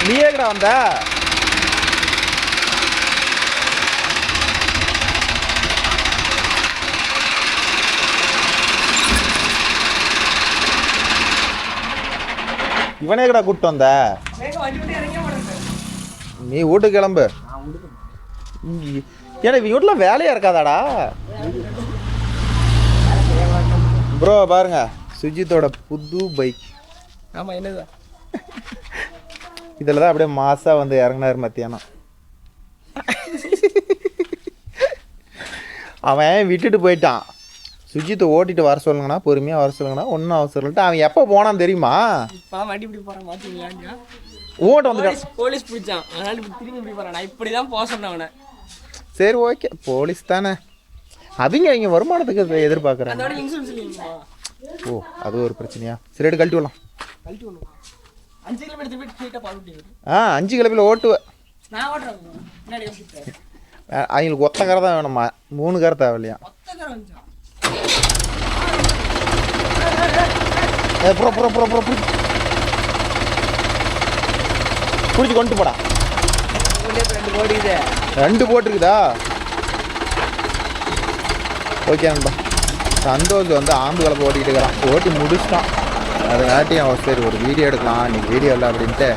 நீ ஏக்கடா வந்த? இவனே கடா கூப்பிட்டு வந்த? நீ வீட்டுக்கு கிளம்பு. ஏன்னா இவங்க வீட்டில் வேலையா இருக்காதாடா? ப்ரோ பாருங்க, சுஜித்தோட புது பைக். ஆமாம், என்னதான் இதில் தான் அப்படியே மாசாக வந்து இறங்கினார் மத்தியானம். அவன் விட்டுட்டு போயிட்டான். சுஜித்தை ஓட்டிட்டு வர சொல்லுங்கண்ணா, பொறுமையாக வர சொல்லுங்கண்ணா, ஒன்றும் அவசரம் இல்லைட்டு. அவன் எப்போ போனான்னு தெரியுமா? வண்டி இப்படி போகிறான் மாற்றிங்களா? ஓட்ட வந்து போலீஸ் பிடிச்சான், அதனால இப்படி திரும்பி இப்படி போகிறான். நான் இப்படி தான் போக சொன்னேன் அவனை. சரி ஓகே, போலீஸ் தானே. அவங்க வருமானத்துக்கு எதிர்பார்க்குறாங்க. அதோட இன்சூரன்ஸ் இல்லைங்களா? ஓ, அது ஒரு பிரச்சனையா? சரி எடு, கழட்டி விடலாம். கழட்டி விடணும். 5 கிலோமீட்டர் போயிட்டு ஸ்ட்ரெயிட்டாக பால். அஞ்சு கிலோமீட்டர் ஓட்டுவேன். நான் ஓட்டுறேன். முன்னாடி எப்படி அவங்களுக்கு ஒத்த கரை தான் வேணுமா? 3 கரை தேவையில்லையா? ஒத்த கரை வந்துச்சா? பிடிச்சி கொண்டு போடா. 2 போடுது. 2 போட்டுருக்குதா? ஓகே நண்பா. சந்தோஷ் வந்து ஆம்பு கலப்பு ஓட்டிக்கிட்டு இருக்கிறான். ஓட்டி முடிச்சிட்டான். அதுங்காட்டி அவன் சரி ஒரு வீடியோ எடுக்கலாம், இன்னைக்கு வீடியோ இல்லை அப்படின்ட்டு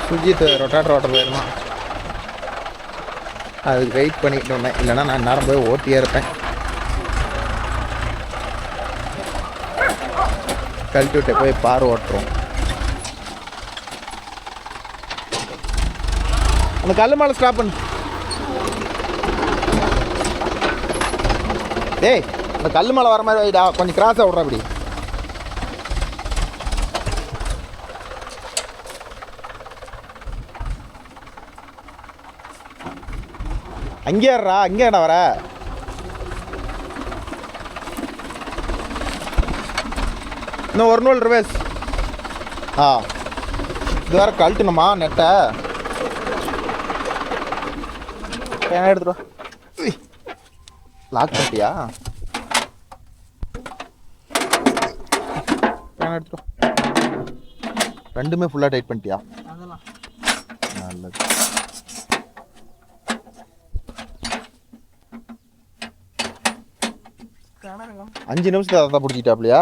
சுஜித் ரொட்டாட்டர் ஓட்ட போயிருந்தான். அதுக்கு வெயிட் பண்ணிக்கிட்டு இருந்தேன். இல்லைன்னா நான் நேரம் போய் ஓட்டியே இருப்பேன். கழட்டி விட்டு போய் பார் ஓட்டுறோம். அந்த கல் மேலே ஸ்டாப் பண்ணு. டேய், அந்த கல் மேலே வர மாதிரி வைடா, கொஞ்சம் கிராஸாக விட்றா. அப்படி அங்கே ஏறா. அங்கே என்ன வர? இன்னும் ஒரு நூல் ரிவேஸ். இது வேறு கழட்டணுமா நெட்டை? என்ன எடுத்துருவா. லாக் பண்ணிட்டியா? எடுத்துருவா. 2மே ஃபுல்லாக டைட் பண்ணிட்டியா? நல்லது. அஞ்சு நிமிஷத்தை அதை பிடிச்சிட்டாப்லையா?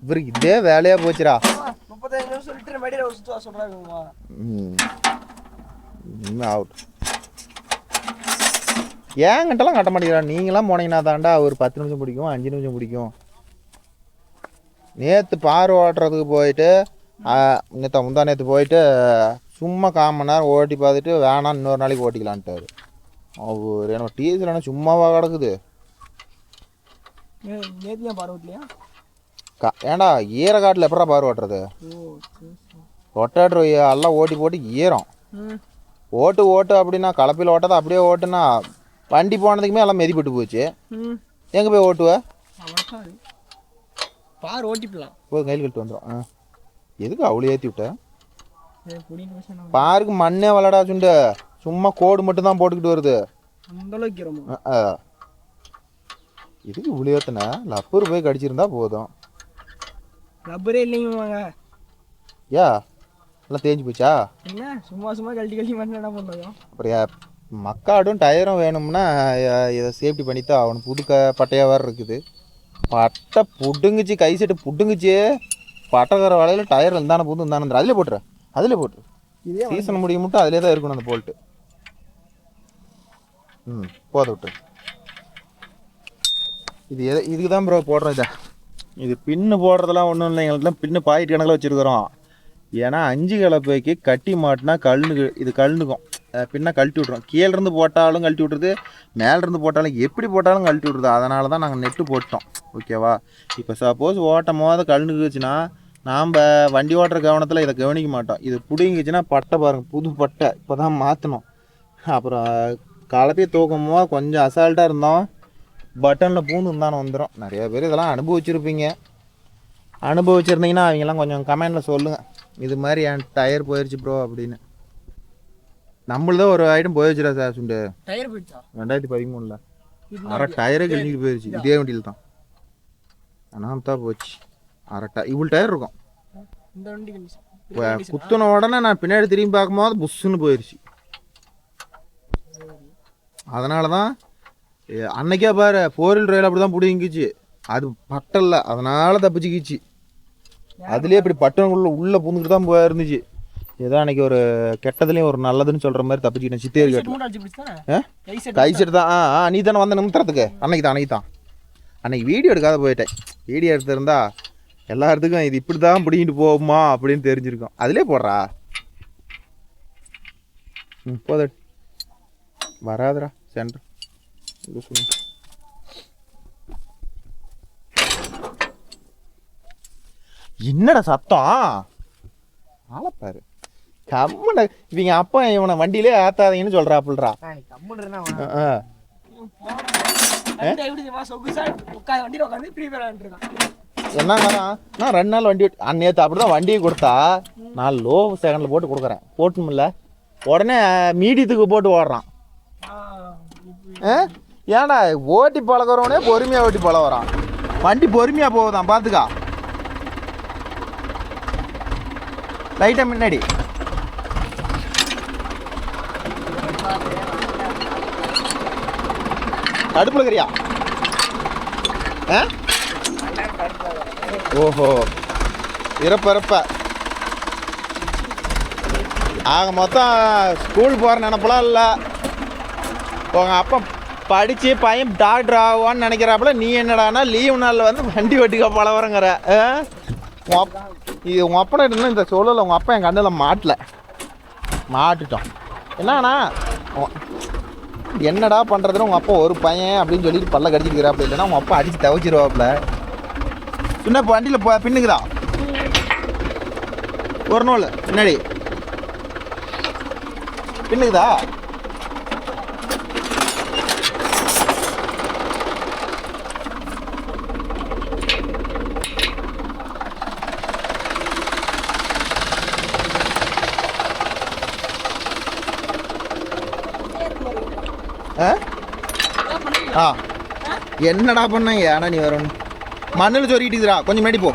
இவருக்கு இதே வேலையாக போச்சுடா. 35 நிமிஷம் லிட்டர் மடியில் ஒரு சுற்றுவா சொல்கிறாங்கம்மா. அவுட். ஏங்கிட்டலாம் கட்ட மாட்டேங்கிறா. நீங்களாம் போனீங்கன்னா தாண்டா ஒரு 10 நிமிஷம் பிடிக்கும், 5 நிமிஷம் பிடிக்கும். நேற்று பார் ஓட்டுறதுக்கு போயிட்டு, முந்தா நேற்று போயிட்டு சும்மா 1/4 மணி நேரம் ஓட்டி பார்த்துட்டு வேணாம் இன்னொரு நாளைக்கு ஓட்டிக்கலான்ட்டாரு. அவர் என்ன டீசல் என்ன சும்மாவா கிடக்குது? நேற்று பார் ஓட்டலையா? ஏண்டா ஈரக்காட்டில் எப்படா பார் ஓட்டுறது? ரொட்டாட்டர் எல்லாம் ஓட்டி போட்டு ஈரம். ஓட்டு அப்படின்னா கலப்பில் ஓட்டாத அப்படியே ஓட்டுனா வண்டி போனதுக்குமே எல்லாம் மெதிப்பட்டு போச்சு. எங்கே போய் ஓட்டுவ? பார் ஓட்டிப்பலாம். போய் கையில் கழிட்டு வந்துடும். எதுக்கு அவ்வளோ ஏற்றி விட்ட? பாருக்கு மண்ணே விளாடா சுண்டு. சும்மா கோடு மட்டும் தான் போட்டுக்கிட்டு வருது. இதுக்கு இவ்வளோ ஏற்றுனா லப்பர் போய் கடிச்சிருந்தா போதும். ரப்பரே இல்லைங்க. யா எல்லாம் தேஞ்சு போச்சா? என்ன சும்மா கழட்டி மட்டும் என்ன பண்ணுறோம்? அப்புறம் மக்காடும் டயரும் வேணும்னா இதை சேஃப்டி பண்ணித்தான் அவனுக்கு. புது பட்டையாக வேறு இருக்குது. பட்டை புடுங்குச்சு, கை செட்டு புடுங்குச்சு. பட்டைக்கிற வேலையில் டயர் இருந்தானே புது இருந்தானே அதிலே போட்டுரு. இதே சீசன் முடிய மட்டும் அதிலே தான் இருக்கணும் அந்த போல்ட்டு. போத விட்டு. இதுக்கு தான் ப்ரோ போடுறோம். இது பின்னு போடுறதெல்லாம் ஒன்றும் இல்லை. எங்களுக்குலாம் பின்னு பாக்கெட் கணக்கில் வச்சுருக்குறோம். ஏன்னா 5 கலப்பைக்கு கட்டி மாட்டினா இது கழுந்துக்கும். பின்னா கழட்டி விட்ருவோம். கீழேருந்து போட்டாலும் கழட்டி விட்ருது, மேலேருந்து போட்டாலும் எப்படி போட்டாலும் கழட்டி விட்ருது. அதனால தான் நாங்கள் நெட்டு போட்டோம். ஓகேவா? இப்போ சப்போஸ் ஓட்டும் போது கழுந்துக்குச்சுன்னா நாம் வண்டி ஓட்டுற கவனத்தில் இதை கவனிக்க மாட்டோம். இது பிடிங்கிச்சுன்னா பட்டை பாருங்கள், புது பட்டை இப்போ தான் மாற்றணும். அப்புறம் கலப்பையை தூக்கும் போது கொஞ்சம் அசால்ட்டாக இருந்தோம். பட்டனில் பூந்து இருந்தானே வந்துடும். நிறைய பேர் இதெல்லாம் அனுபவிச்சுருப்பீங்க. அனுபவிச்சிருந்தீங்கன்னா அவங்கெல்லாம் கொஞ்சம் கமெண்டில் சொல்லுங்கள், இது மாதிரி என் டயர் போயிடுச்சு ப்ரோ அப்படின்னு. நம்மள்தான் ஒரு ஐட்டம் போயிடுச்சுடா சார் சுண்டு. டயர் போயிடுச்சா? 2013 அரை டயரே கிழிஞ்சிட்டு போயிடுச்சு. இதே வண்டியில் தான். ஆனால் தான் போச்சு. இவ்வளோ டயர் இருக்கும் இந்த வண்டி. குத்துன உடனே நான் பின்னாடி திரும்பி பார்க்கும்போது புஷ்ஷுன்னு போயிடுச்சு. அதனால தான் அன்னைக்கே பாரு 4 வீலர் ரயில் அப்படி தான் பிடிங்கிச்சு. அது பட்டல, அதனால தப்பிச்சுக்கிச்சு. அதுலேயே இப்படி பட்டனுக்குள்ள உள்ளே பூந்துக்கிட்டு தான் போயிருந்துச்சு. ஏதோ அன்னைக்கு ஒரு கெட்டதுலேயும் ஒரு நல்லதுன்னு சொல்கிற மாதிரி தப்பிச்சுக்கிட்டேன். சித்தேரி கேட்டு கை செட்டு தான். நீ தானே வந்த நிமித்துறதுக்கு. அன்னைக்கு தான் அன்னைக்கு வீடியோ எடுக்காத போயிட்டேன். வீடியோ எடுத்திருந்தா எல்லாத்துக்கும் இது இப்படி தான் பிடிக்கிட்டு போகுமா அப்படின்னு தெரிஞ்சிருக்கும். அதிலே போடுறா. போத வராதுடா சென்டர். என்னடா சத்தம் ஆளப்பாரு. கம்முன்னு இவங்க அப்பா இவனை வண்டியிலே ஆத்தாதீங்கன்னு சொல்றாப்புல்றா. என்னங்கண்ணா நான் 2 நாள் வண்டி நேற்று அப்படிதான் வண்டியை கொடுத்தா நான் லோ செகண்டில் போட்டு கொடுக்குறேன். போட்டுமில்ல உடனே மீடியத்துக்கு போட்டு ஓடுறான். ஏன்டா ஓட்டி பழகிறவனே பொறுமையாக ஓட்டி பழகிறான். வண்டி பொறுமையாக போகுதான் பார்த்துக்கா. லைட்டாக முன்னாடி அடுப்புல இருக்கிறியா? ஓஹோ இறப்ப ஆக மொத்தம் ஸ்கூல் போகிற நினப்பெல்லாம் இல்லை. உங்கள் அப்பா படித்து பையன் டாக்டர் ஆகுவான்னு நினைக்கிறாப்புல. நீ என்னடானா லீவு நாளில் வந்து வண்டி வெட்டிக்க பழவரங்கிற. இது உங்கள் அப்பனை இருந்தால் இந்த சூழலில் உங்கள் அப்பா என் கண்ணில் மாட்டுட்டோம். என்னண்ணா என்னடா பண்ணுறதுன்னு உங்கள் அப்பா ஒரு பையன் அப்படின்னு சொல்லிட்டு பல்ல கடிச்சிருக்கிறாப்புல. இல்லைன்னா உங்கள் அப்பா அடித்து தவச்சிருவாப்புல. சின்ன இப்போ வண்டியில் பின்னுக்குதா ஒரு நூல் பின்னாடி பின்னுக்குதா. என்னடா பண்ண ஏன்னா நீ வரணும் மண்ணில் சொருகிட்டுக்குறா. கொஞ்சம் முன்னாடி போ.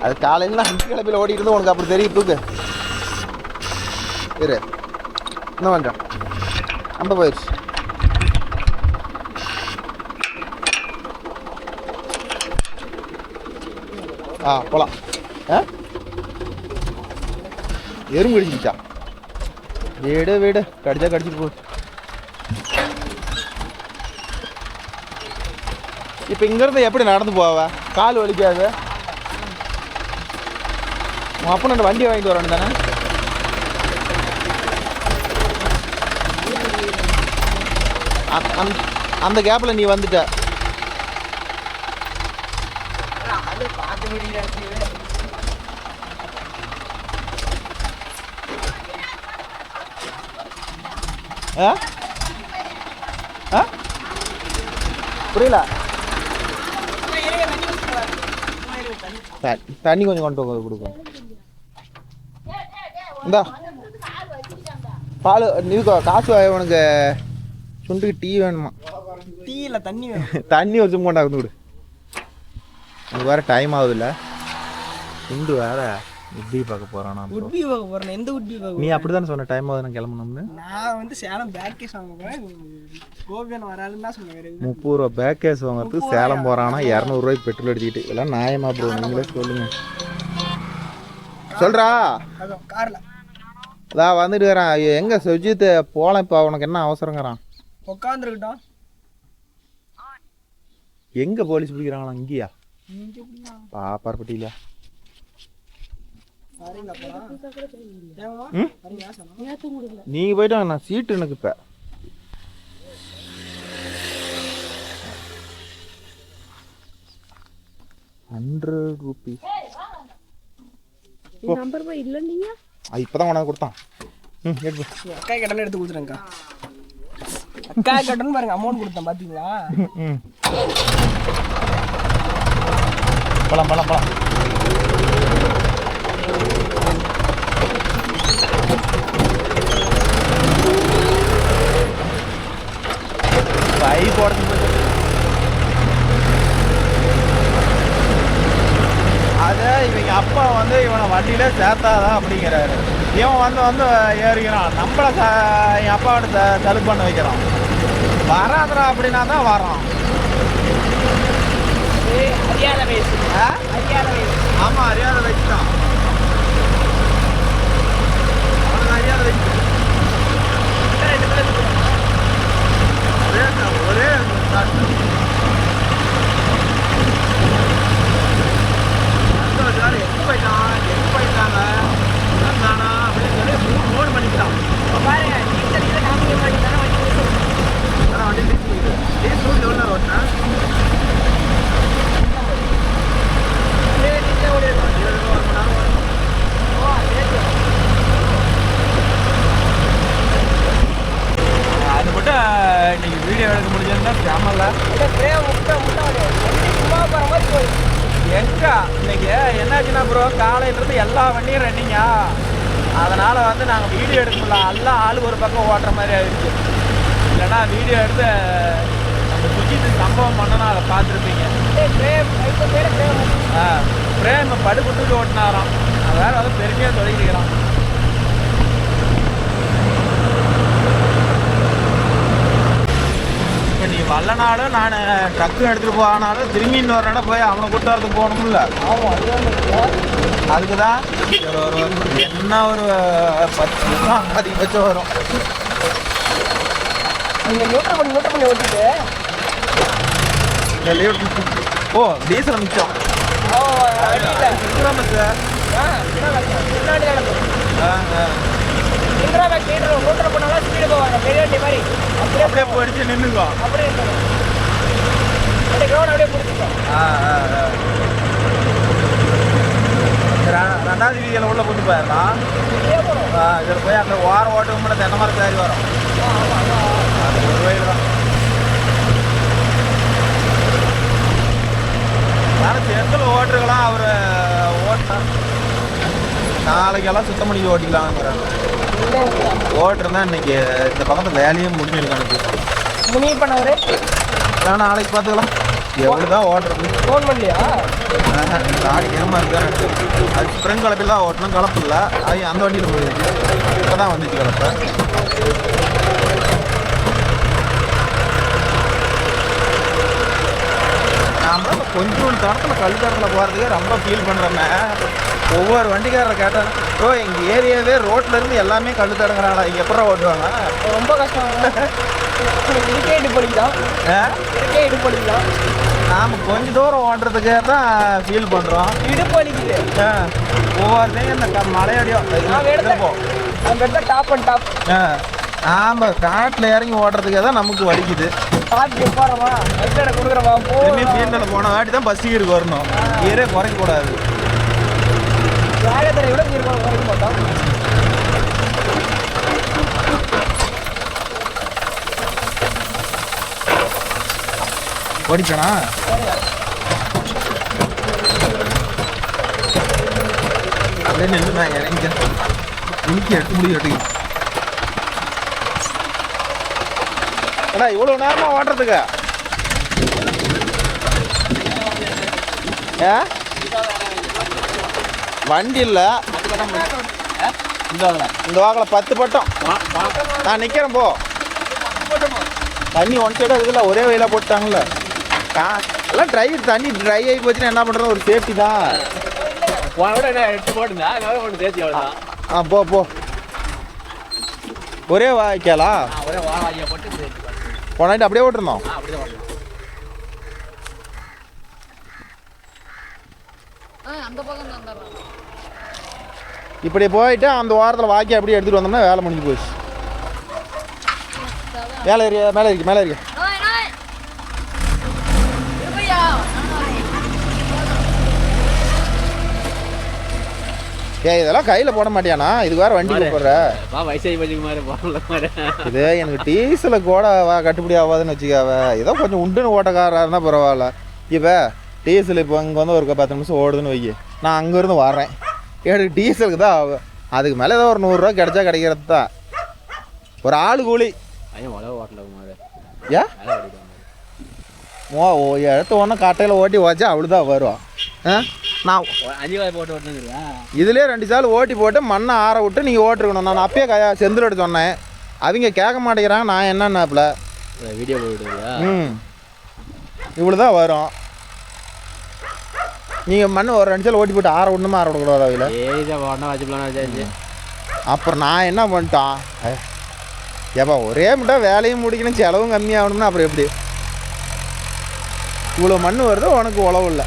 அது காலையில் 5 கிளப்பில் ஓடிட்டு இருந்து உனக்கு அப்படி தெரியும். தூக்கு இரு என்ன பண்ணுறேன் அந்த போயிடுச்சு. போகலாம். எறும்பு கடிச்சிக்கிச்சா? வீடு கடிச்சா கடிச்சிட்டு போச்சு. இப்போ இங்கேருந்து எப்படி நடந்து போவ? கால் வலிக்காது. உன் அப்பனை வண்டி வாங்கிட்டு வரணும் தானே? அந்த கேப்பில் நீ வந்துட்ட. புரியல. தண்ணி கொஞ்சம் கொண்டு போக கொடுக்கும். இந்தா பால் நீ காசு உனக்கு சுண்டுக்கு டீ வேணுமா? டீ இல்லை தண்ணி வேணும். தண்ணி ஒரு சும்மா கொண்டாந்து விடு. உனக்கு வேறு டைம் ஆகுதுல்ல. சுண்டு வேற உட்பி பார்க்க போகிறான். உட்பி பார்க்க போகிறேன். எந்த உட்பி பார்க்க? நீ அப்படி தானே சொன்ன டைம் ஆகுது நான் கிளம்பணும்னு. நான் வந்து சேலம் பேக்கேஸ் வாங்க போகிறேன். கோபியன் வராதுன்னு தான் சொன்னேன். 30 ரூபா பேக்கேஸ் வாங்கிறதுக்கு சேலம் போகிறான்னா 200 ரூபாய்க்கு பெட்ரோல் அடிச்சுக்கிட்டு. இதெல்லாம் நியாயமா ப்ரோ? நீங்களே சொல்லுங்க. சொல்கிறா காரில் அதான் வந்துட்டு வரேன். எங்கே சுஜித் போகலாம். இப்போ உனக்கு என்ன அவசரங்கிறான்? உட்காந்துருக்கிட்டோம். எங்கே போலீஸ் பிடிக்கிறாங்களா? இங்கேயா? பாப்பார்பட்டியில. நீங்க போயிட்டு வாங்க. நான் சீட்டு எனக்கு இப்ப ₹100. இப்பதான் உனக்கு கொடுத்தான். அக்கா கட்டணம் எடுத்து கொடுத்துருங்கக்கா. அக்கா கட்டணும் பாருங்க. அமௌண்ட் கொடுத்தேன் பாத்தீங்களா? போலாம் போலாம் போலாம். வண்டியிலே சேர்த்தாதான் அப்படிங்கிறாரு. இவன் வந்து ஏறிக்கிறான், நம்மளை என் அப்பாவோட தலுப்பு பண்ண வைக்கிறான். வராதுரா அப்படின்னா தான் வரோம். அறியாத வயசு, அறியாத வயசு. ஆமாம், அறியாத வயசு தான். அவனுக்கு அறியாத வயசு. ஒரே எங்கே போயிட்டாங்க தானா அப்படின்னு சொல்லி ஃபோன் பண்ணிக்கிட்டான். பாருங்க காமிக்க மாட்டேங்கிறான். அதான் வண்டி டீசல் எவ்வளோ நேரம் ஓட்டினா? அது மட்டும் இன்னைக்கு வீடியோ எடுக்க முடிஞ்சதுன்னா கேமரா எங்க இன்னைக்கு என்னாச்சுன்னா ப்ரோ, காலையிலேருந்து எல்லா வண்டியும் ரன்னிங்கா, அதனால் வந்து நாங்கள் வீடியோ எடுக்க முடியல. எல்லாம் ஆளுக்கு ஒரு பக்கம் ஓட்டுற மாதிரி ஆயிடுச்சு. இல்லைன்னா வீடியோ எடுத்து நம்ம சுஜித்து சம்பவம் பண்ணணும், அதை பார்த்துருப்பீங்க. பிரேம் படுகுட்டுக்கு ஓட்டினாராம், அது வேறு வந்து பெருமையாக சொல்லிக்கிறான். இப்போ நீ வரலனாலும் நான் ட்ரக்கு எடுத்துகிட்டு போனாலும் திரும்பி இன்னொரு இடம் போய் அவனை கூட்டு வரதுக்கு போகணும்ல. அதுக்கு தான் என்ன ஒரு 10 நிமிஷம் அதிகபட்சம் வரும். நீங்கள் நியூட்ரல் பண்ணி ஓட்டிட்டு ஓ டீசல் மிச்சம். நியூட்ரல் பண்ணாலும் ஸ்பீடு போவாங்க, பெரிய வண்டி மாதிரி அப்படியே போயிடுச்சு நின்றுக்கோ. அப்படியே கிரௌண்ட் அப்படியே பிடிச்சிக்கோ. ரெண்டாவது வீதியில் உள்ள கொண்டு போயிடலாம். இதில் போய் அந்த வாரம் ஓட்டம் கூட தென்னை மரம் தேடி வரும். அது ஒரு வயது தான். ஆனால் செந்தில் ஓட்டுருக்கலாம், அவர் ஓட்டினார். நாளைக்கெல்லாம் சுத்தம் பண்ணி ஓட்டிக்கலாங்கிறாங்க. ஓட்டுருந்தா இன்னைக்கு இந்த பக்கத்தில் வேலையும் முடிஞ்சிருக்கு எனக்கு. முனிவு பண்ணவர் நான் நாளைக்கு பார்த்துக்கலாம். எவ்வளோ தான் ஓட்டுறது ஃபோன் பண்ணலையா? காடி ஏமா இருக்கு. அது ஸ்ப்ரிங் கலப்பில் தான் ஓட்டணும், கலப்பு இல்லை. அது அந்த வண்டியில் போயிடுச்சு, இப்போ தான் வந்துச்சு கலப்பை. நாம் கொஞ்சம் தடத்தில் கல்லுக்காரத்தில் போகிறதுக்கே ரொம்ப ஃபீல் பண்ணுறோமே. ஒவ்வொரு வண்டிக்காரரை கேட்டால் ஓ எங்கள் ஏரியாவே ரோட்லேருந்து எல்லாமே கல் தடங்குறாங்களா, இங்கே எப்பறம் ஓட்டுவாங்க? ரொம்ப கஷ்டம். இதுக்கே இடுப்படிக்கலாம், இதுக்கே இடுப்படிக்கலாம். நாம் கொஞ்சம் தூரம் ஓட்டுறதுக்கே தான் ஃபீல் பண்ணுறோம். இடுப்பு வலிக்குது ஒவ்வொருத்தையும் இந்த மலையடியோ அந்த இடத்துல டாப் அண்ட் டாப். ஆமாம், காட்டில் இறங்கி ஓட்டுறதுக்கே தான் நமக்கு வலிக்குது. டாப்க்கு போகிறோமா, பஸ்ஸில் கொடுக்குறோமா, போய் ஃபீல்டில் போன வாட்டி தான் பஸ் கீருக்கு வரணும். கீரே குறைக்கக்கூடாது. வேகத்தை விட குறைக்க மாட்டோம். ஓடிக்கணா அப்படியே நின்று நான் இறங்கிக்கிறேன். இன்னைக்கு 8 மணி எட்டுக்கு அண்ணா இவ்வளோ நேரமாக ஓட்டுறதுக்கு வண்டி இல்லை. இந்த வாக்கில் 10 பட்டம் நான் நிற்கிறேன். போ தண்ணி ஒன் சைடாக இருக்குல்ல, ஒரே வயலாக போட்டாங்கல்ல. எல்லாம் தண்ணி ட்ரை ஆகி போச்சுன்னா என்ன பண்ணுறது, ஒரு சேஃப்டி தான். போ ஒரே வாய்க்காலா போனாட்டு அப்படியே ஓட்டுருந்தோம். இப்படி போயிட்டு அந்த வாரத்தில் வாக்கி அப்படியே எடுத்துகிட்டு வந்தோம்னா வேலை முடிஞ்சு போச்சு. மேலே இருக்கு. இதெல்லாம் கையில் போட மாட்டியானா? இது வேற வண்டி போடுற இது எனக்கு டீசலை கூட கட்டுப்படி ஆகாதுன்னு வச்சுக்காவ. ஏதோ கொஞ்சம் உண்டுன்னு ஓட்டக்காரா இருந்தால் பரவாயில்ல. இப்போ டீசல் இப்போ இங்கே வந்து ஒரு 10 நிமிஷம் ஓடுதுன்னு வைக்க, நான் அங்கேருந்து வரேன், எனக்கு டீசலுக்கு தான் ஆகும். அதுக்கு மேலே ஏதோ ஒரு 100 ரூபா கிடைச்சா கிடைக்கிறது தான் ஒரு ஆள் கூலி. ஏன் எடுத்த ஒன்று கட்டையில் ஓட்டி வச்சா அவ்வளோதான் வரும். நான் 5 காலை போட்டு ஓட்டுனுங்கிறா இதுலேயே 2 சால் ஓட்டி போட்டு மண்ணை ஆற விட்டு நீங்கள் ஓட்டிருக்கணும். நான் அப்பயே செந்திலோட சொன்னேன், அவங்க கேட்க மாட்டேங்கிறாங்க. நான் என்னன்னாப்புல வீடியோ போட்டுருக்கியா? இவ்வளோ தான் வரும். நீங்கள் மண் ஒரு 2 சால் ஓட்டி போட்டு ஆற விடணுமா ஆற விடக்கூடாது அவையில்? ஒன்றா வச்சுக்கலாம் வச்சாச்சு. அப்புறம் நான் என்ன பண்ணிட்டான், ஏப்பா ஒரே முட்டா வேலையும் முடிக்கணும் செலவும் கம்மியாகணும்னா அப்புறம் எப்படி? இவ்வளோ மண் வருதோ உனக்கு உழவு இல்லை.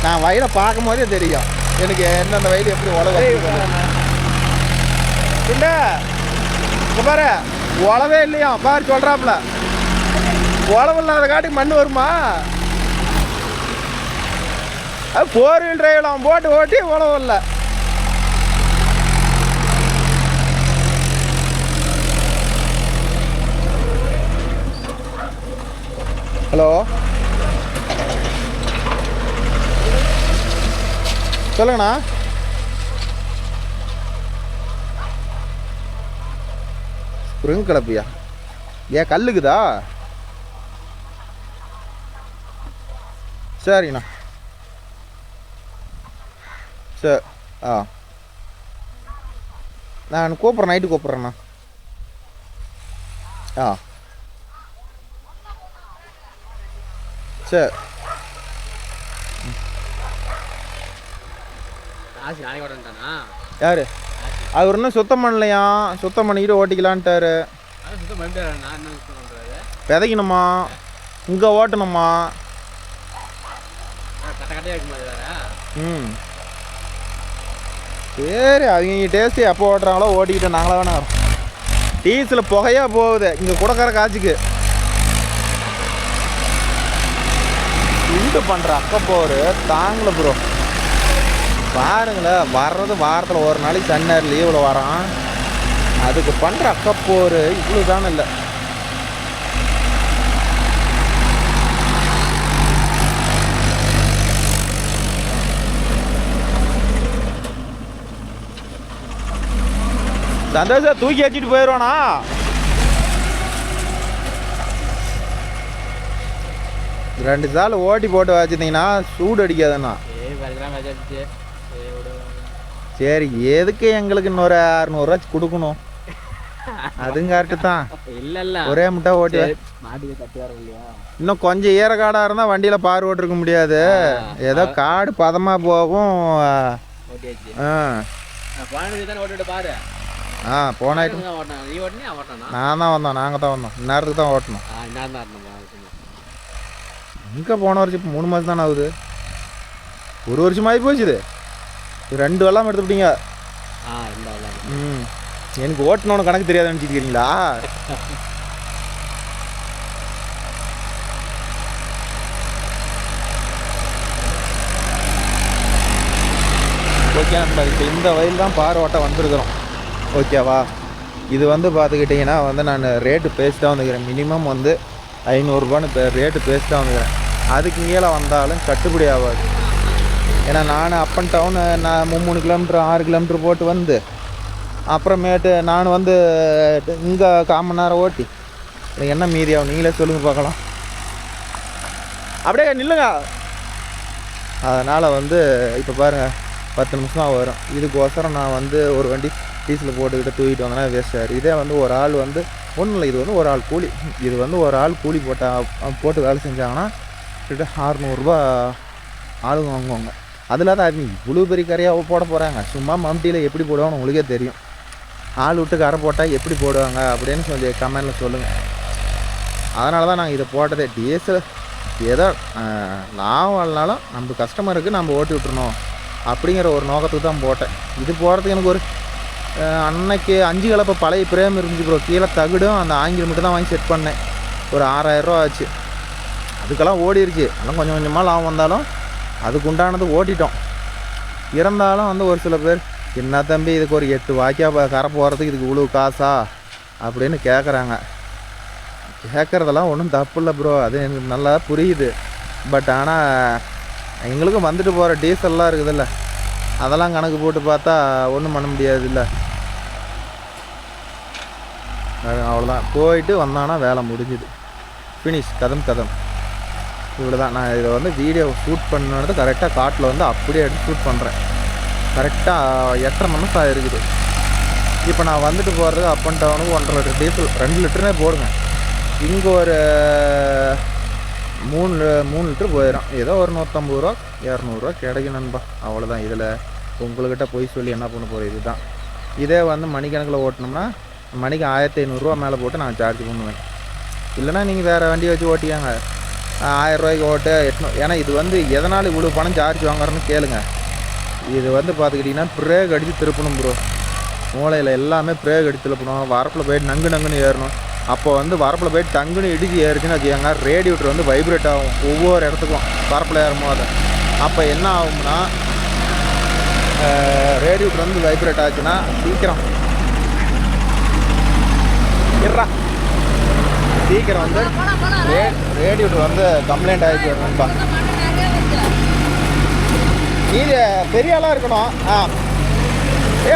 நான் வயலை பார்க்கும் போதே தெரியும் எனக்கு எந்தெந்த வயல் எப்படி உழவு. இல்லை இப்போ பாரு உழவே இல்லையா பாரு சொல்கிறாப்புல. உழவு இல்லாத காட்டுக்கு மண் வருமா? அது 4 வீல் டிரைவில் அவன் போட்டு ஓட்டி உழவு இல்லை. ஹலோ சொல்லுங்கண்ணா. ஸ்ப்ரிங் கிளப்பியா? ஏன் கல்லுக்குதா? சரிண்ணா சரி. நான் கூப்பிட்றேன், நைட்டு கூப்பிட்றேண்ணா. சரி. யாரு அவர் இன்னும் சுத்தம் பண்ணலையா? சுத்தம் பண்ணிக்கிட்டு ஓட்டிக்கலான்ட்டாரு. விதைக்கணுமா, இங்கே ஓட்டணுமா? சரி, அவங்க டேஸ்ட்டு எப்போ ஓட்டுறாங்களோ ஓட்டிக்கிட்டு நாங்களா வேணா வரோம். டீசல் புகையாக போகுது இங்கே குடக்கற காய்ச்சிக்கு. இது பண்ணுற அக்கப்போரு தாங்கல ப்ரோ. பாருங்களேன், வர்றது வாரத்தில் ஒரு நாளைக்கு சன்னர் லீவில் வரான். அதுக்கு பண்ணுற அக்கப்போரு இவ்வளோ தானே இல்லை. சந்தோஷம் தூக்கி வச்சுட்டு போயிடுவானா? ரெண்டு சால் ஓட்டி போட்டு வச்சுருந்தீங்கன்னா சூடு அடிக்காதுண்ணா. சரி, எதுக்கு எங்களுக்கு இன்னொரு 600 கொடுக்கணும்? அதுவும் கரெக்டு தான். இல்லை ஒரே முட்டை ஓட்டி இன்னும் கொஞ்சம் ஈரக்காடாக இருந்தால் வண்டியில் பார் ஓட்டிருக்க முடியாது. ஏதோ காடு பதமாக போகும். போனாயிட்டு நான் தான் வந்தோம், நாங்கள் தான் வந்தோம். இந்நேரத்துக்கு தான் ஓட்டணும். எங்கே போன வருஷம் இப்போ 3 மாதம் தானே ஆகுது. 1 வருஷமாகி போச்சுது. 2 வெள்ளாமல் எடுத்துக்கிட்டீங்க. எனக்கு ஓட்டணும்னு கணக்கு தெரியாது நினச்சிக்கிறீங்களா? ஓகே, நம்ம இப்போ இந்த வயல் தான் பார் ஓட்ட வந்திருக்கிறோம். ஓகேவா? இது வந்து பார்த்துக்கிட்டிங்கன்னா வந்து நான் ரேட்டு பேசிட்டாக வந்துக்கிறேன். மினிமம் வந்து 500ரூபான்னு ரேட்டு பேசிட்டாக வந்துக்கிறேன். அதுக்கு கீழே வந்தாலும் கட்டுப்படி ஆகாது. ஏன்னா நான் அப் அண்ட் டவுன் நான் 3 கிலோமீட்டர் 6 கிலோமீட்டர் போட்டு வந்து அப்புறமேட்டு நான் வந்து இங்கே 1/4 மணி நேரம் ஓட்டி எனக்கு என்ன மீதியாகும் நீங்களே சொல்லுங்கள் பார்க்கலாம். அப்படியே நில்லுங்க. அதனால் வந்து இப்போ பாருங்கள் 10 நிமிஷமாக வரும். இதுக்கோசரம் நான் வந்து ஒரு வண்டி டீசல் போட்டுக்கிட்டு தூக்கிட்டு வந்தேன்னா வேஸ்ட் ஆகிடும். இதே வந்து ஒரு ஆள் வந்து ஒன்றும் இல்லை, இது வந்து ஒரு ஆள் கூலி. இது வந்து ஒரு ஆள் கூலி போட்டு வேலை செஞ்சாங்கன்னா கிட்ட 600 ஆளுங்க வாங்குவாங்க. அதில் தான் அவங்க இவ்வளோ பெரிய கரையாக போட போகிறாங்க. சும்மா மம்டியில் எப்படி போடுவாங்கன்னு உங்களுக்கே தெரியும். ஆள் விட்டு கரை போட்டால் எப்படி போடுவாங்க அப்படின்னு கொஞ்சம் கமெண்டில் சொல்லுங்கள். அதனால தான் நாங்கள் இதை போட்டதே. டீசல் ஏதோ லாபம் வரனாலும் நம்ம கஸ்டமருக்கு நம்ம ஓட்டி விட்டுருணும் அப்படிங்கிற ஒரு நோக்கத்துக்கு தான் போட்டேன். இது போகிறதுக்கு எனக்கு ஒரு அன்னைக்கு 5 கலப்பை பழைய பிரேம் இருந்துச்சு ப்ரோ. கீழே தகுடும் அந்த ஆங்கிலம் மட்டும் தான் வாங்கி செட் பண்ணேன். ஒரு 6000 ரூபா ஆச்சு. அதுக்கெல்லாம் ஓடிருச்சு. அதெல்லாம் கொஞ்சம் கொஞ்சமாக லாபம் வந்தாலும் அதுக்கு உண்டானது ஓட்டிட்டோம். இருந்தாலும் வந்து ஒரு சில பேர் என்ன தம்பி இதுக்கு ஒரு 8 வாக்கியா கரை போகிறதுக்கு இதுக்கு இவ்வளோ காசா அப்படின்னு கேட்குறாங்க. கேட்குறதெல்லாம் ஒன்றும் தப்பு இல்லை ப்ரோ, அது எனக்கு நல்லா புரியுது. பட் ஆனால் எங்களுக்கும் வந்துட்டு போகிற டீசல்லாம் இருக்குதுல்ல, அதெல்லாம் கணக்கு போட்டு பார்த்தா ஒன்றும் பண்ண முடியாது இல்லை. அவ்வளோதான், போயிட்டு வந்தானா வேலை முடிஞ்சுது. ஃபினிஷ், கதம். இவ்வளோ தான். நான் இதை வந்து வீடியோ ஷூட் பண்ணது கரெக்டாக காட்டில் வந்து அப்படியே எடுத்து ஷூட் பண்ணுறேன். கரெக்டாக 8:30 நிமிஷம் இருக்குது. இப்போ நான் வந்துட்டு போகிறதுக்கு அப் அண்ட் டவுனுக்கு 1.5 லிட்டர் டீசல் 2 லிட்டருனே போடுங்க. இங்கே ஒரு 3 லிட்டர் போயிடும். ஏதோ ஒரு 150 ரூபா 200 ரூபா கிடைக்கும் நண்பா. அவ்வளோதான். இதில் உங்கள்கிட்ட போய் சொல்லி என்ன பண்ண போகிறேன். இதுதான். இதே வந்து மணிக்கணக்கில் ஓட்டினோம்னா மணிக்கு 1500 ரூபா மேலே போட்டு நான் சார்ஜ் பண்ணுவேன். இல்லைனா நீங்கள் வேறு வண்டி வச்சு ஓட்டியாங்க 1000 ரூபாய்க்கு ஓட்டு 800. ஏன்னா இது வந்து எதனால் இவ்வளோ பணம் சார்ஜ் வாங்குறேன்னு கேளுங்க. இது வந்து பார்த்துக்கிட்டிங்கன்னா பிரேக் அடித்து திருப்பணும் ப்ரோ. மூளையில் எல்லாமே பிரேக் அடித்து திருப்பணும். வரப்பில் போய்ட்டு நங்குன்னு ஏறணும். அப்போ வந்து வரப்பில் போய்ட்டு டங்குன்னு இடிச்சு ஏறிச்சுன்னு வச்சுக்கோங்க, ரேடியேட்டர் வந்து வைப்ரேட் ஆகும் ஒவ்வொரு இடத்துக்கும் வரப்பில் ஏறும்போது. அப்போ என்ன ஆகும்னா ரேடியேட்டர் வந்து வைப்ரேட் ஆச்சுன்னா சீக்கிரம் வந்து ரேடியேட்டர் வந்து கம்ப்ளைண்ட் ஆகிட்டு வரணும்பா. நீது பெரிய ஆளாக இருக்கணும்.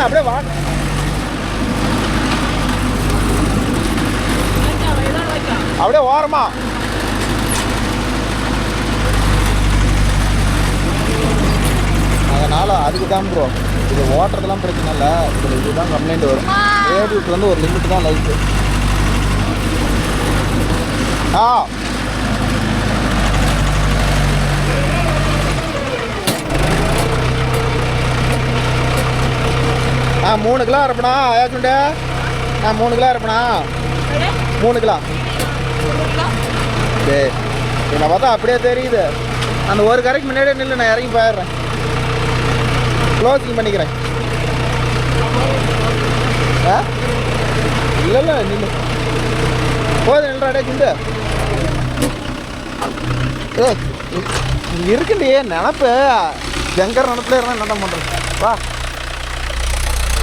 அப்படியே வா. அப்படியே ஓரமா. அதனால் அதுக்கு தான் ப்ரோ. இது ஓட்டுறதுலாம் பிரச்சனை இல்லை. இதில் இதுதான் கம்ப்ளைண்ட் வரும். ரேடியேட்டர் வந்து ஒரு லிமிட் தான் லைஃப். நான் 3 கிலோ இருப்பேனா ஏச்சுண்டே? நான் 3 கிலோ இருப்பேனா? 3 கிலோ. சரி, என்னை பார்த்தா அப்படியே தெரியுது. அந்த ஒரு கரைக்கு முன்னாடியே நின்று நான் இறங்கி போயிடுறேன். க்ளோசிங் பண்ணிக்கிறேன். இல்லை நின்று போதும் நின்றாடே சிண்டு. இங்கே இருக்குண்டி நினப்பு. ஜங்கர் நினப்பில் இருந்தால் என்ன பண்ணுறது வா.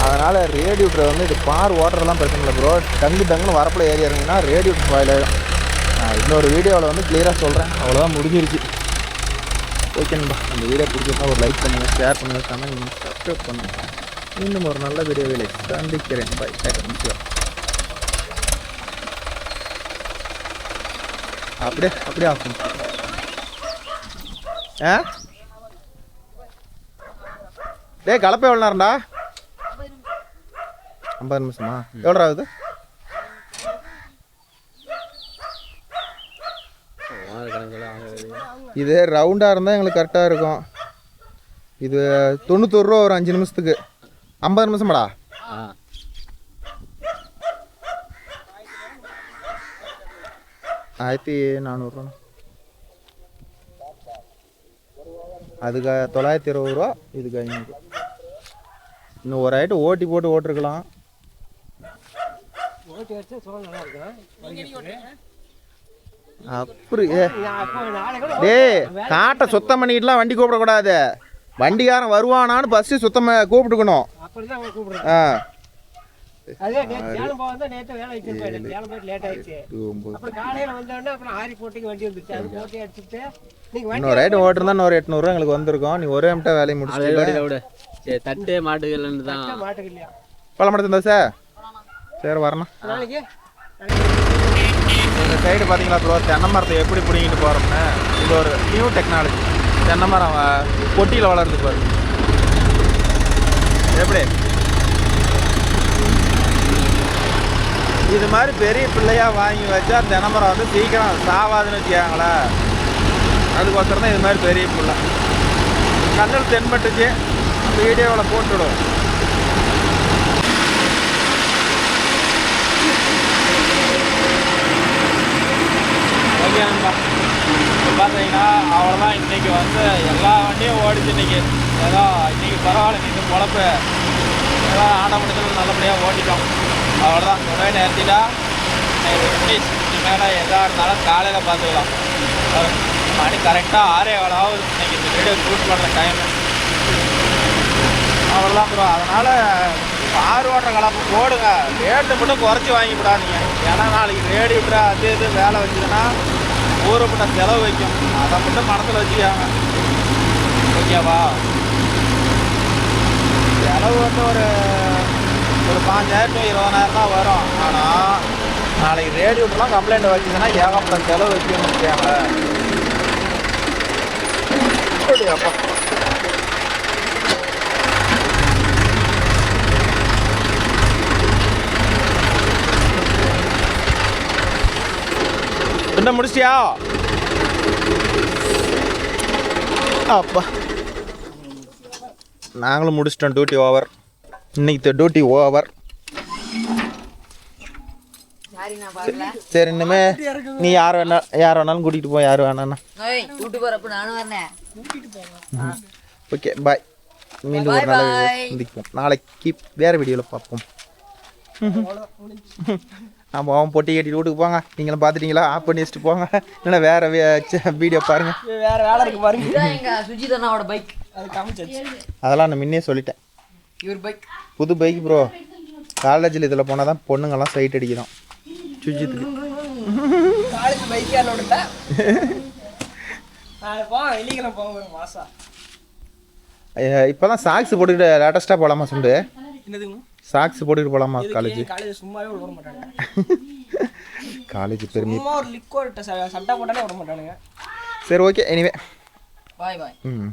அதனால் ரேடியேட்டர் வந்து இது கார் ஓட்டுறதுலாம் பிரச்சனை இல்லை ப்ரோ. டங்குன்னு வரப்பில் ஏறி இறங்கினா ரேடியேட்டர் ஃபாயில் ஆகிடும். நான் இன்னொரு வீடியோவில் வந்து கிளியராக சொல்கிறேன். அவ்வளோதான், முடிஞ்சிருச்சு. ஓகேன்பா. அந்த வீடியோ பிடிச்சிருந்தா ஒரு லைக் பண்ணுங்கள், ஷேர் பண்ணுங்கள், கமெண்ட் பண்ணுங்கள், சப்ஸ்கிரைப் பண்ணுங்கள். இன்னும் ஒரு நல்ல வீடியோவில் சந்திக்கிறேன். பை. அப்படியே ஆஃப் பண்ணு. டே கலப்பை எவ்வளோ நேரம்டா? 50 நிமிஷமா? எவ்வளோ ஆகுது? இது ரவுண்டாக இருந்தால் எங்களுக்கு கரெக்டாக இருக்கும். இது 91 ரூபா ஒரு 5 நிமிஷத்துக்கு. 50 நிமிஷமாடா? ₹1400. அதுக்கு 920 ரூபா, இதுக்கு 500. இன்னும் ஒரு ஐட்டம் ஓட்டி போட்டு ஓட்டிருக்கலாம். அப்படி காட்டை சுத்தம் பண்ணிக்கிட்டுலாம் வண்டி கூப்பிடக்கூடாது. வண்டிக்காரன் வருவானான்னு ஃபஸ்ட்டு சுத்தமாக கூப்பிட்டுக்கணும். இன்னொரு ஐட்டம் ஓட்டுருந்தா இன்னொரு 800 ரூபா எங்களுக்கு வந்திருக்கும். நீ ஒரே மட்டும் வேலையை முடிச்சுட்டு தட்டே மாட்டுக்கலன்னு தான் பழமடத்து இருந்தா சார். சரி வரணும். இந்த சைடு பார்த்தீங்களா ப்ரோ, தென்னை மரத்தை எப்படி பிடிங்கிட்டு போகிறோம்னு. இது ஒரு நியூ டெக்னாலஜி. தென்னை மரம் கொட்டியில் வளருது பாரு. எப்படி இது மாதிரி பெரிய பிள்ளையாக வாங்கி வச்சா தென்னை மரம் வந்து சீக்கிரம் சாவாதுன்னு வச்சுக்காங்களேன். அதுக்கோசரம் தான் இது மாதிரி பெரிய பிள்ளை. கண்ணில் தென்பட்டுச்சு. அந்த வீடியோவில் போட்டுவிடும். ஓகேங்கப்பா. இப்போ பார்த்தீங்கன்னா அவ்வளோதான். இன்றைக்கி வந்து எல்லா வண்டியும் ஓடிச்சு. இன்றைக்கி ஏதோ இன்றைக்கி பரவாயில்ல. நீங்கள் பொழப்பு ஏதோ ஆடம்பரத்தில் நல்லபடியாக ஓட்டிட்டோம். அவ்வளோதான். உடனே நிறுத்திட்டா ஃபினிஷ். மேலே எதாக இருந்தாலும் காலையில் பார்த்துக்கலாம். மணி கரெக்டாக 6:15 ஆகுது இன்றைக்கி இந்த வீடியோ ஷூட் பண்ணுற டைமு. அவ்வளோதான் ப்ரோ. அதனால் கார் ஓட்டுற கலப்பு போடுங்க. ரேட்டு மட்டும் குறைச்சி வாங்கி விடாதீங்க. ஏன்னா நாளைக்கு ரேடியேட்டர் அது இது வேலை வச்சுதுன்னா ஊறப்பட்ட செலவு வைக்கும். அதை மட்டும் மனசில் வச்சுக்காங்க. ஓகேவா? செலவு வந்து ஒரு 5,000 to 20,000 தான் வரும். ஆனால் நாளைக்கு ரேடியேட்டர்லாம் கம்ப்ளைண்ட் வச்சுதுன்னா ஏகப்பட்ட செலவு வைக்கணும்னு வச்சுக்காங்க. அப்பா என்ன முடிச்சிட்டியா அப்பா நாங்களும் முடிச்சிட்டோம் டியூட்டி ஓவர் இன்னைக்கு டியூட்டி ஓவர் சரி இனிமே நீ யார் வேணாலும் கூட்டிகிட்டு போ யார் வேணாண்ணா ஓகே பாய் மீண்டும் ஒரு நாள் சந்திப்போம் நாளைக்கு வேறு வீடியோவில் பார்ப்போம் ஆமாம் அவன் பொட்டி கட்டிட்டு வீட்டுக்கு போங்க நீங்களும் பார்த்துட்டீங்களா ஆஃப் பண்ணி வச்சுட்டு போங்க இல்லைன்னா வேறு வீடியோ பாருங்கள் வேற வேலை இருக்கு பாருங்க சுஜித் அண்ணாவோட பைக் அது காமிச்சாச்சு அதெல்லாம் நான் முன்னே சொல்லிட்டேன் இவர் பைக் புது பைக் ப்ரோ காலேஜில் இதில் போனால் தான் பொண்ணுங்கள்லாம் சைட் அடிக்கிறோம் சுஜித்துக்கு காலேஜ் பைக்கே என்னோட வெள்ளிக்கிழமை போக ஒரு மாசம் இப்போ தான் சாக்ஸ் போட்டுக்கிட்டு லேட்டஸ்ட்டாக போகலாமா சுண்டு என்னதுங்க சாக்ஸ் போட்டுக்கிட்டு போகலாமா காலேஜ் காலேஜ் சும்மாவே விட மாட்டாங்க காலேஜ் பெருமை சும்மா ஒரு லிக்விட் சட்டை போட்டாலே விட மாட்டானுங்க சரி ஓகே எனிவே பாய் பாய் ம்